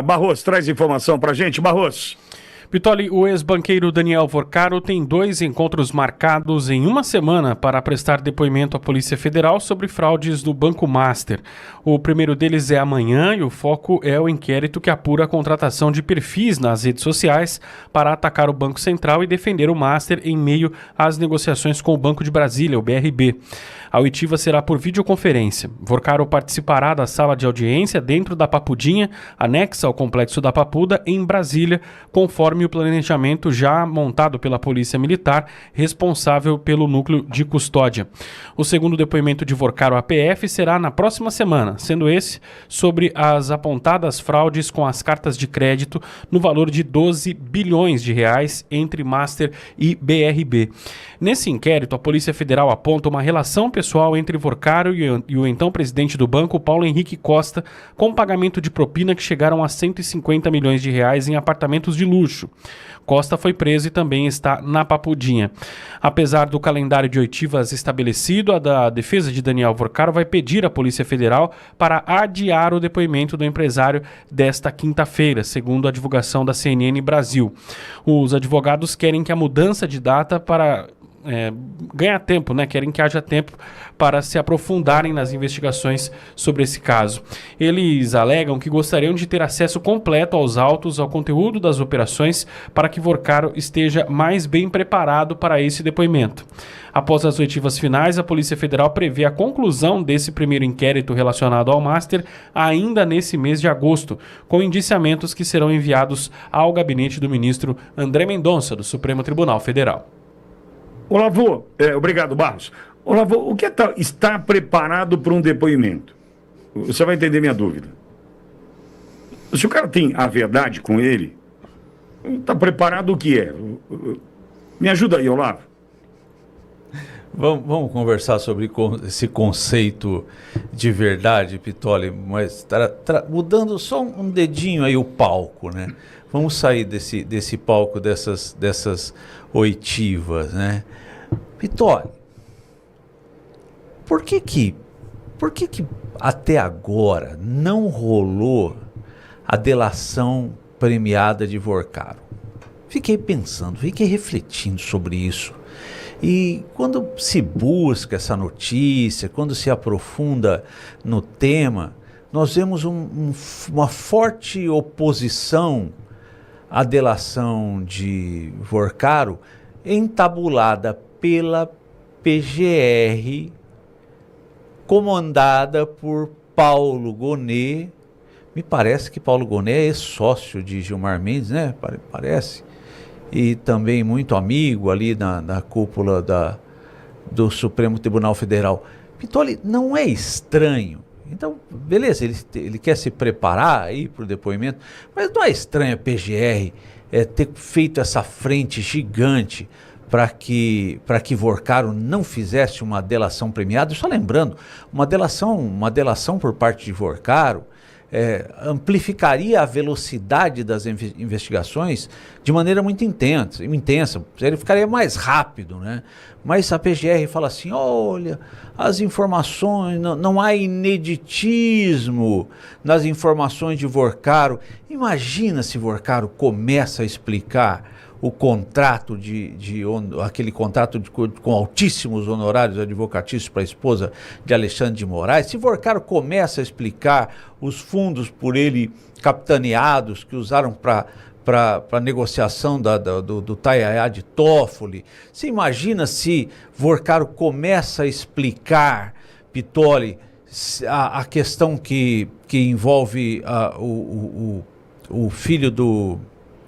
Barros, traz informação pra gente, Barros. Pitoli, o ex-banqueiro Daniel Vorcaro tem 2 encontros marcados em uma semana para prestar depoimento à Polícia Federal sobre fraudes do Banco Master. O primeiro deles é amanhã e o foco é o inquérito que apura a contratação de perfis nas redes sociais para atacar o Banco Central e defender o Master em meio às negociações com o Banco de Brasília, o BRB. A oitiva será por videoconferência. Vorcaro participará da sala de audiência dentro da Papudinha, anexa ao Complexo da Papuda, em Brasília, conforme o planejamento já montado pela Polícia Militar, responsável pelo núcleo de custódia. O segundo depoimento de Vorcaro à PF será na próxima semana, sendo esse sobre as apontadas fraudes com as cartas de crédito no valor de 12 bilhões de reais entre Master e BRB. Nesse inquérito, a Polícia Federal aponta uma relação pessoal entre Vorcaro e o então presidente do banco, Paulo Henrique Costa, com pagamento de propina que chegaram a 150 milhões de reais em apartamentos de luxo. Costa foi preso e também está na Papudinha. Apesar do calendário de oitivas estabelecido, a da defesa de Daniel Vorcaro vai pedir à Polícia Federal para adiar o depoimento do empresário desta quinta-feira, segundo a divulgação da CNN Brasil. Os advogados querem que a mudança de data para ganhar tempo, querem que haja tempo para se aprofundarem nas investigações sobre esse caso. Eles alegam que gostariam de ter acesso completo aos autos, ao conteúdo das operações, para que Vorcaro esteja mais bem preparado para esse depoimento. Após as oitivas finais, a Polícia Federal prevê a conclusão desse primeiro inquérito relacionado ao Master ainda nesse mês de agosto, com indiciamentos que serão enviados ao gabinete do ministro André Mendonça, do Supremo Tribunal Federal. Olavo, obrigado, Barros. Olavo, o que está preparado para um depoimento? Você vai entender minha dúvida. Se o cara tem a verdade com ele, está preparado o que é? Me ajuda aí, Olavo. Vamos conversar sobre esse conceito de verdade, Pitoli, mas mudando só um dedinho aí o palco, né? Vamos sair desse palco, dessas oitivas, né? Pitoli, por que até agora não rolou a delação premiada de Vorcaro? Fiquei pensando, fiquei refletindo sobre isso. E quando se busca essa notícia, quando se aprofunda no tema, nós vemos uma forte oposição à delação de Vorcaro, entabulada pela PGR, comandada por Paulo Gonet. Me parece que Paulo Gonet é sócio de Gilmar Mendes, né? Parece. E também muito amigo ali na cúpula do Supremo Tribunal Federal. Pitoli, não é estranho? Então, beleza, ele quer se preparar aí para o depoimento, mas não é estranho a PGR ter feito essa frente gigante para que Vorcaro não fizesse uma delação premiada? Só lembrando, uma delação por parte de Vorcaro amplificaria a velocidade das investigações de maneira muito intensa, ele ficaria mais rápido, né? Mas a PGR fala assim, olha, as informações, não há ineditismo nas informações de Vorcaro. Imagina se Vorcaro começa a explicar o contrato aquele contrato com altíssimos honorários advocatícios para a esposa de Alexandre de Moraes. Se Vorcaro começa a explicar os fundos por ele capitaneados que usaram para a negociação do Taiaiá de Toffoli, você imagina se Vorcaro começa a explicar, Pitoli, a questão que envolve o filho do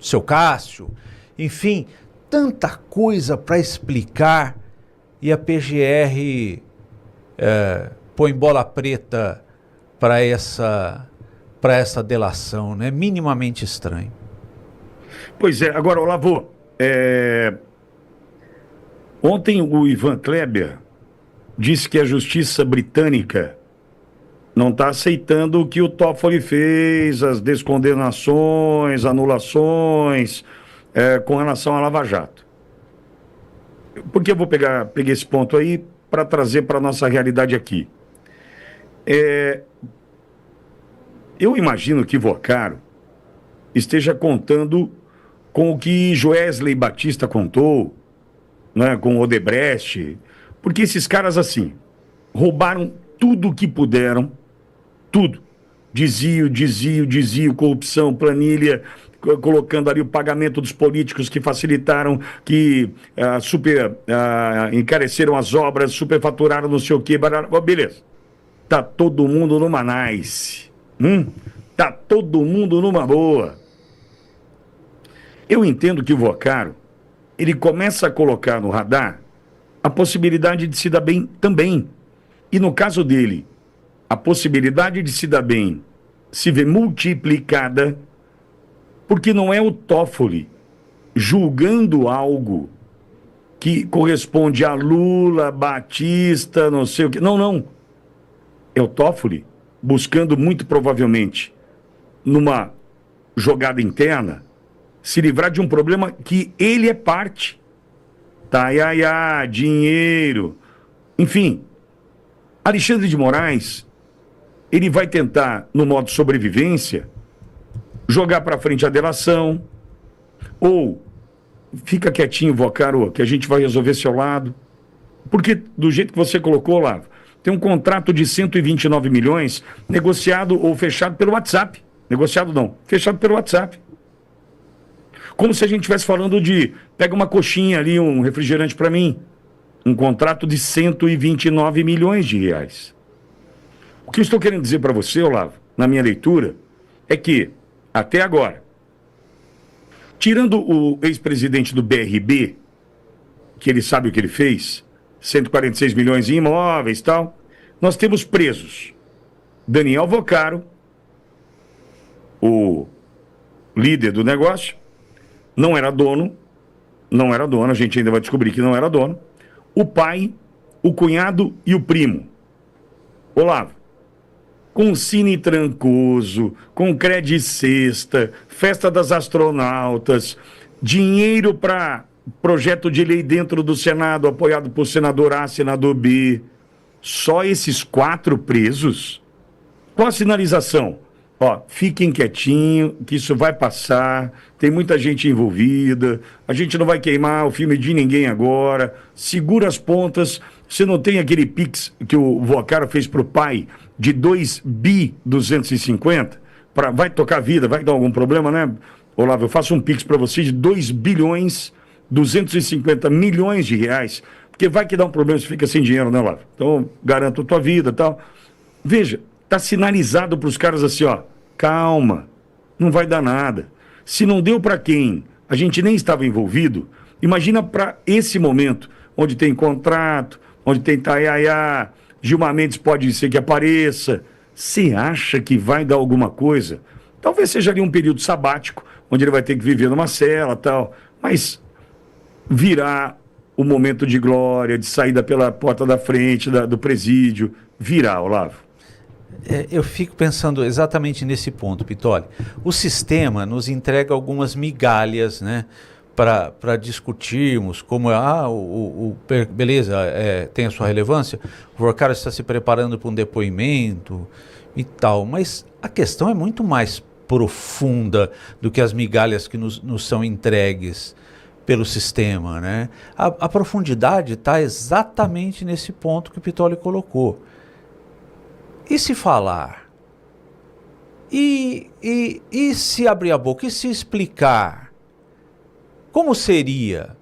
seu Cássio. Enfim, tanta coisa para explicar e a PGR põe bola preta para essa delação, né? Minimamente estranho. Pois é, agora, Olavo, ontem o Ivan Kleber disse que a justiça britânica não está aceitando o que o Toffoli fez, as descondenações, anulações, com relação à Lava Jato. Por que eu peguei esse ponto aí para trazer para a nossa realidade aqui? Eu imagino que Vorcaro esteja contando com o que Joesley Batista contou, né, com Odebrecht, porque esses caras, assim, roubaram tudo o que puderam, tudo. Desvio, corrupção, planilha, colocando ali o pagamento dos políticos que facilitaram, que encareceram as obras, superfaturaram não sei o quê, beleza. Tá todo mundo numa nice. Tá todo mundo numa boa. Eu entendo que o Vocaro, ele começa a colocar no radar a possibilidade de se dar bem também. E no caso dele, a possibilidade de se dar bem se vê multiplicada, porque não é o Toffoli julgando algo que corresponde a Lula, Batista, não sei o quê. Não. É o Toffoli buscando, muito provavelmente, numa jogada interna, se livrar de um problema que ele é parte. Dinheiro. Enfim, Alexandre de Moraes, ele vai tentar, no modo sobrevivência, jogar para frente a delação, ou fica quietinho, Vocaro, que a gente vai resolver seu lado. Porque, do jeito que você colocou, Olavo, tem um contrato de 129 milhões negociado ou fechado pelo WhatsApp. Negociado não, fechado pelo WhatsApp. Como se a gente estivesse falando de, pega uma coxinha ali, um refrigerante para mim. Um contrato de 129 milhões de reais. O que eu estou querendo dizer para você, Olavo, na minha leitura, é que, até agora, tirando o ex-presidente do BRB, que ele sabe o que ele fez, 146 milhões em imóveis e tal, nós temos presos Daniel Vocaro, o líder do negócio, não era dono, a gente ainda vai descobrir que não era dono, o pai, o cunhado e o primo. Olavo, com Cine Trancoso, com Cred Sexta, Festa das Astronautas, dinheiro para projeto de lei dentro do Senado, apoiado por senador A, senador B. Só esses 4 presos? Qual a sinalização? Fiquem quietinho, que isso vai passar, tem muita gente envolvida, a gente não vai queimar o filme de ninguém agora, segura as pontas. Você não tem aquele Pix que o Vocaro fez pro pai de 2.250? Vai tocar a vida, vai dar algum problema, né? Olavo, eu faço um Pix para você de 2.250 milhões de reais, porque vai que dá um problema, você fica sem dinheiro, né, Olavo? Então, garanto a tua vida e tal. Veja, tá sinalizado para os caras assim, calma, não vai dar nada. Se não deu para quem a gente nem estava envolvido, imagina para esse momento, onde tem contrato, onde tem Gilmar Mendes pode ser que apareça. Você acha que vai dar alguma coisa? Talvez seja ali um período sabático, onde ele vai ter que viver numa cela e tal, mas virá o momento de glória, de saída pela porta da frente do presídio, virá, Olavo. Eu fico pensando exatamente nesse ponto, Pittoli. O sistema nos entrega algumas migalhas, né, para discutirmos como beleza, tem a sua relevância, o Vocaro está se preparando para um depoimento e tal, mas a questão é muito mais profunda do que as migalhas que nos são entregues pelo sistema, né? A profundidade está exatamente nesse ponto que o Pittoli colocou. E se falar? E se abrir a boca? E se explicar? Como seria?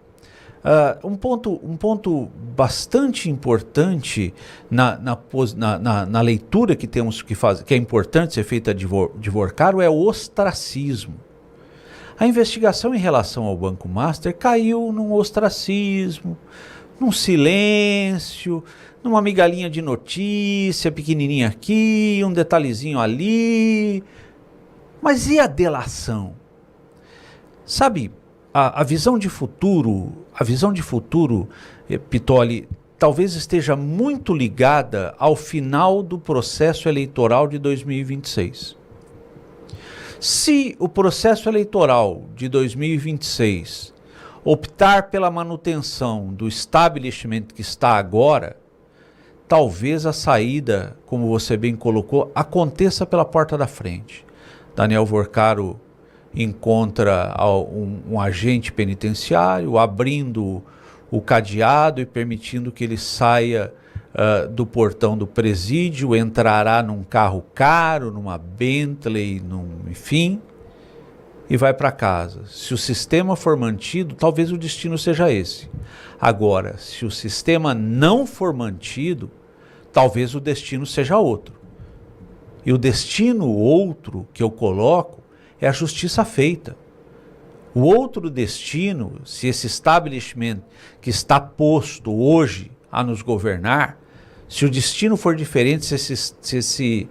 Um ponto bastante importante na leitura que temos que fazer, que é importante ser feita de Vocaro, é o ostracismo. A investigação em relação ao Banco Master caiu num ostracismo, num silêncio, numa migalhinha de notícia, pequenininha aqui, um detalhezinho ali. Mas e a delação? Sabe, a visão de futuro, Pittoli, talvez esteja muito ligada ao final do processo eleitoral de 2026. Se o processo eleitoral de 2026 optar pela manutenção do establishment que está agora, talvez a saída, como você bem colocou, aconteça pela porta da frente. Daniel Vocaro encontra um agente penitenciário abrindo o cadeado e permitindo que ele saia do portão do presídio, entrará num carro caro, numa Bentley, enfim, e vai para casa. Se o sistema for mantido, talvez o destino seja esse. Agora, se o sistema não for mantido, talvez o destino seja outro. E o destino outro que eu coloco é a justiça feita. O outro destino, se esse establishment que está posto hoje a nos governar, se o destino for diferente, se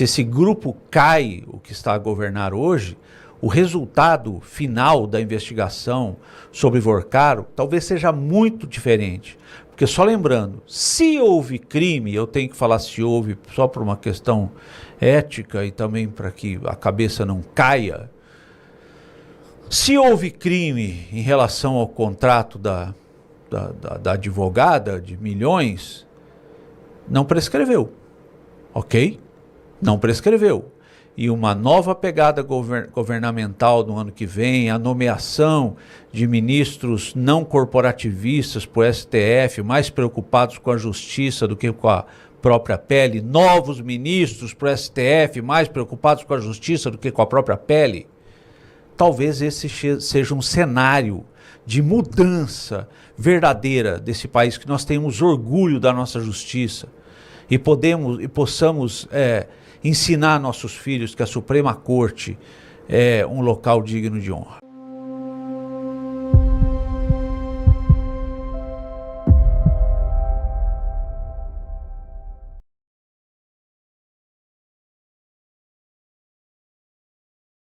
esse grupo cai, o que está a governar hoje, o resultado final da investigação sobre Vorcaro talvez seja muito diferente. Porque só lembrando, se houve crime, eu tenho que falar se houve só por uma questão ética e também para que a cabeça não caia. Se houve crime em relação ao contrato da advogada de milhões, não prescreveu, ok? Não prescreveu. E uma nova pegada governamental no ano que vem, a nomeação de ministros não corporativistas para o STF, mais preocupados com a justiça do que com a própria pele, novos ministros para o STF, mais preocupados com a justiça do que com a própria pele. Talvez esse seja um cenário de mudança verdadeira desse país, que nós tenhamos orgulho da nossa justiça e possamos ensinar nossos filhos que a Suprema Corte é um local digno de honra.